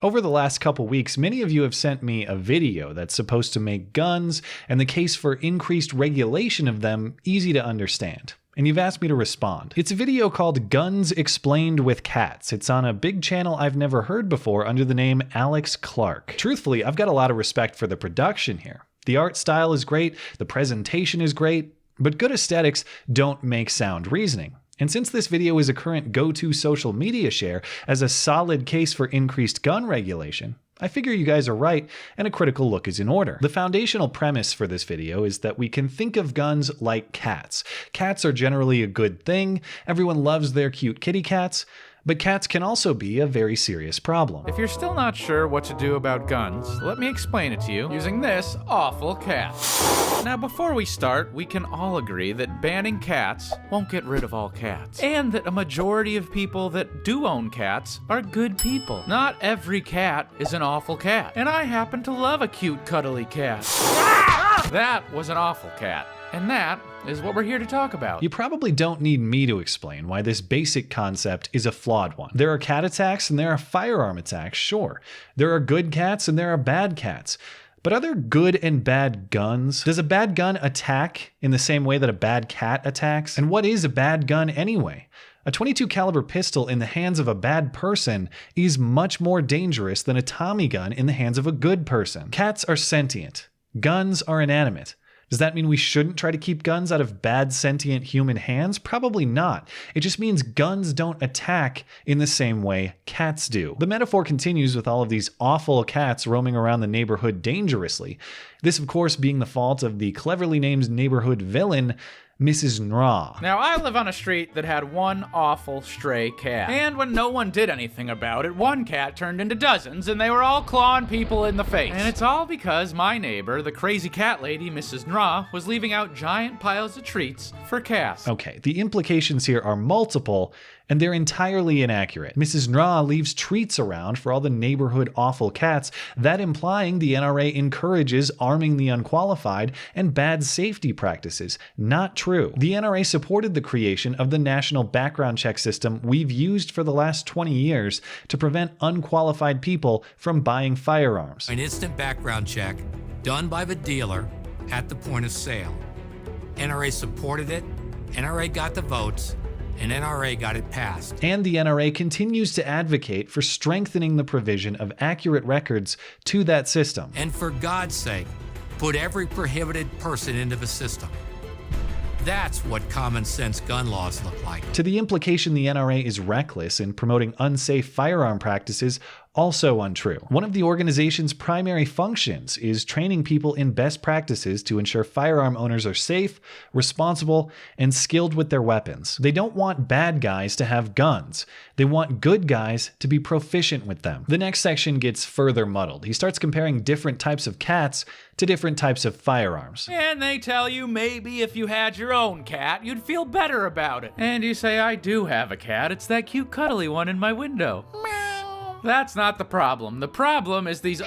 Over the last couple weeks, many of you have sent me a video that's supposed to make guns and the case for increased regulation of them easy to understand. And you've asked me to respond. It's a video called Guns Explained with Cats. It's on a big channel I've never heard before under the name Alex Clark. Truthfully, I've got a lot of respect for the production here. The art style is great, the presentation is great, but good aesthetics don't make sound reasoning. And since this video is a current go-to social media share as a solid case for increased gun regulation, I figure you guys are right and a critical look is in order. The foundational premise for this video is that we can think of guns like cats. Cats are generally a good thing, everyone loves their cute kitty cats, but cats can also be a very serious problem. If you're still not sure what to do about guns, let me explain it to you using this awful cat. Now before we start, we can all agree that banning cats won't get rid of all cats. And that a majority of people that do own cats are good people. Not every cat is an awful cat. And I happen to love a cute cuddly cat. That was an awful cat. And that is what we're here to talk about. You probably don't need me to explain why this basic concept is a flawed one. There are cat attacks and there are firearm attacks, sure. There are good cats and there are bad cats. But are there good and bad guns? Does a bad gun attack in the same way that a bad cat attacks? And what is a bad gun anyway? A .22 caliber pistol in the hands of a bad person is much more dangerous than a Tommy gun in the hands of a good person. Cats are sentient. Guns are inanimate. Does that mean we shouldn't try to keep guns out of bad sentient human hands? Probably not. It just means guns don't attack in the same way cats do. The metaphor continues with all of these awful cats roaming around the neighborhood dangerously. This, of course, being the fault of the cleverly named neighborhood villain, Mrs. Nra. Now, I live on a street that had one awful stray cat. And when no one did anything about it, one cat turned into dozens, and they were all clawing people in the face. And it's all because my neighbor, the crazy cat lady, Mrs. Nra, was leaving out giant piles of treats for cats. Okay, the implications here are multiple, and they're entirely inaccurate. Mrs. Nra leaves treats around for all the neighborhood awful cats, that implying the NRA encourages arming the unqualified and bad safety practices. Not true. The NRA supported the creation of the national background check system we've used for the last 20 years to prevent unqualified people from buying firearms. An instant background check done by the dealer at the point of sale. NRA supported it, NRA got the votes, and NRA got it passed. And the NRA continues to advocate for strengthening the provision of accurate records to that system. And for God's sake, put every prohibited person into the system. That's what common sense gun laws look like. To the implication the NRA is reckless in promoting unsafe firearm practices, also untrue. One of the organization's primary functions is training people in best practices to ensure firearm owners are safe, responsible, and skilled with their weapons. They don't want bad guys to have guns. They want good guys to be proficient with them. The next section gets further muddled. He starts comparing different types of cats to different types of firearms. And they tell you maybe if you had your own cat, you'd feel better about it. And you say, I do have a cat. It's that cute cuddly one in my window. That's not the problem. The problem is these...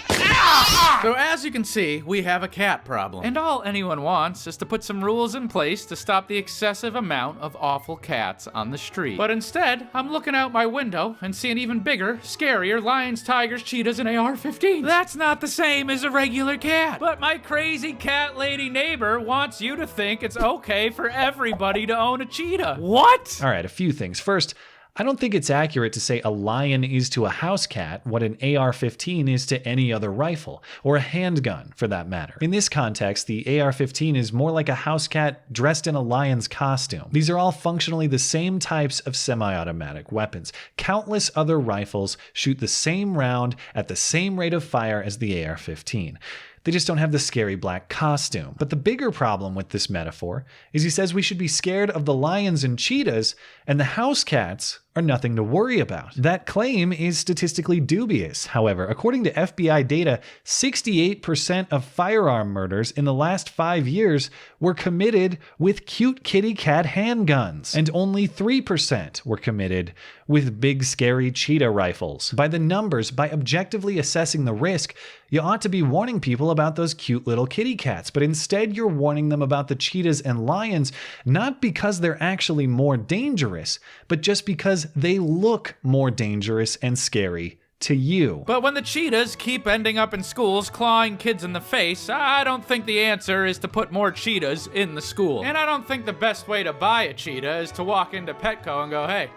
So as you can see, we have a cat problem. And all anyone wants is to put some rules in place to stop the excessive amount of awful cats on the street. But instead, I'm looking out my window and seeing even bigger, scarier lions, tigers, cheetahs, and AR-15s. That's not the same as a regular cat. But my crazy cat lady neighbor wants you to think it's okay for everybody to own a cheetah. What? All right, a few things. First, I don't think it's accurate to say a lion is to a house cat what an AR-15 is to any other rifle, or a handgun for that matter. In this context, the AR-15 is more like a house cat dressed in a lion's costume. These are all functionally the same types of semi-automatic weapons. Countless other rifles shoot the same round at the same rate of fire as the AR-15. They just don't have the scary black costume. But the bigger problem with this metaphor is he says we should be scared of the lions and cheetahs, and the house cats are nothing to worry about. That claim is statistically dubious. However, according to FBI data, 68% of firearm murders in the last 5 years were committed with cute kitty cat handguns, and only 3% were committed with big scary cheetah rifles. By the numbers, by objectively assessing the risk, you ought to be warning people about those cute little kitty cats, but instead you're warning them about the cheetahs and lions, not because they're actually more dangerous, but just because they look more dangerous and scary to you. But when the cheetahs keep ending up in schools clawing kids in the face, I don't think the answer is to put more cheetahs in the school. And I don't think the best way to buy a cheetah is to walk into Petco and go, hey,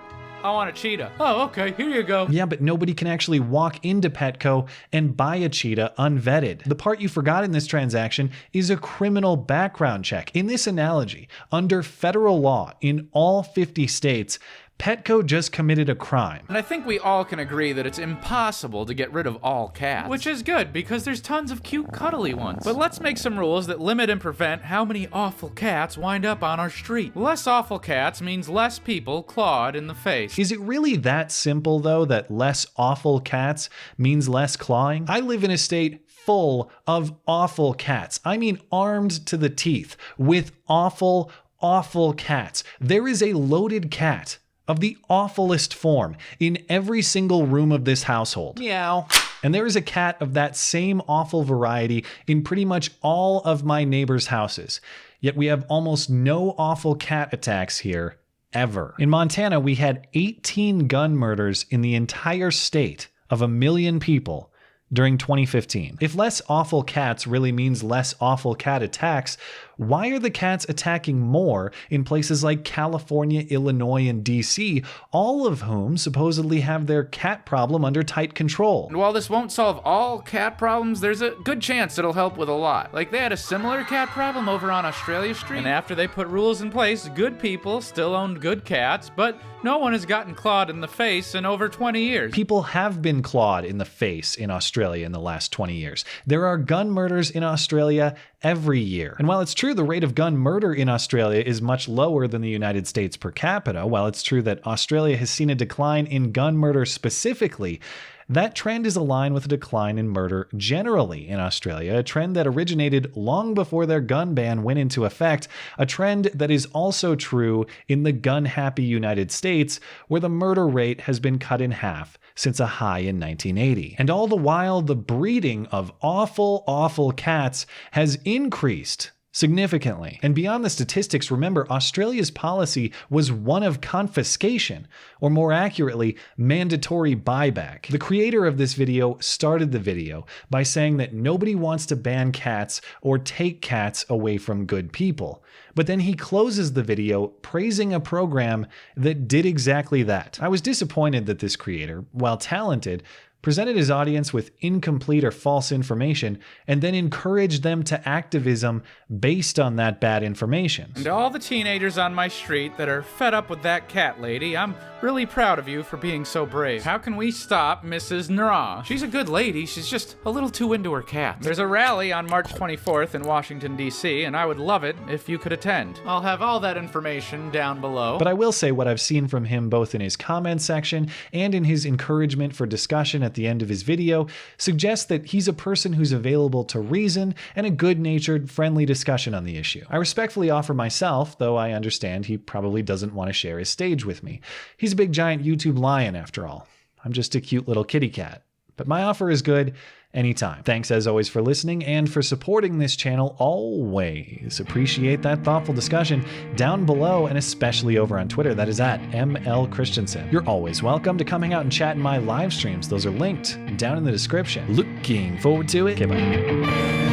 I want a cheetah. Oh, okay, here you go. Yeah, but nobody can actually walk into Petco and buy a cheetah unvetted. The part you forgot in this transaction is a criminal background check. In this analogy, under federal law in all 50 states, Petco just committed a crime. And I think we all can agree that it's impossible to get rid of all cats. Which is good, because there's tons of cute, cuddly ones. But let's make some rules that limit and prevent how many awful cats wind up on our street. Less awful cats means less people clawed in the face. Is it really that simple, though, that less awful cats means less clawing? I live in a state full of awful cats. I mean armed to the teeth with awful, awful cats. There is a loaded cat of the awfulest form in every single room of this household. Meow. And there is a cat of that same awful variety in pretty much all of my neighbors' houses. Yet we have almost no awful cat attacks here, ever. In Montana, we had 18 gun murders in the entire state of 1 million people during 2015. If less awful cats really means less awful cat attacks, why are the cats attacking more in places like California, Illinois, and DC, all of whom supposedly have their cat problem under tight control? And while this won't solve all cat problems, there's a good chance it'll help with a lot. Like, they had a similar cat problem over on Australia Street, and after they put rules in place, good people still owned good cats, but no one has gotten clawed in the face in over 20 years. People have been clawed in the face in Australia in the last 20 years. There are gun murders in Australia every year. And while it's true the rate of gun murder in Australia is much lower than the United States per capita, while it's true that Australia has seen a decline in gun murder specifically, that trend is aligned with a decline in murder generally in Australia, a trend that originated long before their gun ban went into effect, a trend that is also true in the gun-happy United States, where the murder rate has been cut in half since a high in 1980. And all the while, the breeding of awful, awful cats has increased significantly. And beyond the statistics, remember, Australia's policy was one of confiscation, or more accurately, mandatory buyback. The creator of this video started the video by saying that nobody wants to ban cats or take cats away from good people. But then he closes the video praising a program that did exactly that. I was disappointed that this creator, while talented, presented his audience with incomplete or false information, and then encouraged them to activism based on that bad information. And to all the teenagers on my street that are fed up with that cat lady, I'm really proud of you for being so brave. How can we stop Mrs. Nra? She's a good lady, she's just a little too into her cat. There's a rally on March 24th in Washington, D.C., and I would love it if you could attend. I'll have all that information down below. But I will say what I've seen from him both in his comment section and in his encouragement for discussion at the end of his video suggests that he's a person who's available to reason and a good-natured, friendly discussion on the issue. I respectfully offer myself, though I understand he probably doesn't want to share his stage with me. He's a big giant YouTube lion after all. I'm just a cute little kitty cat. But my offer is good anytime. Thanks as always for listening and for supporting this channel always. Appreciate that thoughtful discussion down below and especially over on Twitter. That is at ML Christiansen. You're always welcome to come hang out and chat in my live streams. Those are linked down in the description. Looking forward to it. Okay, bye.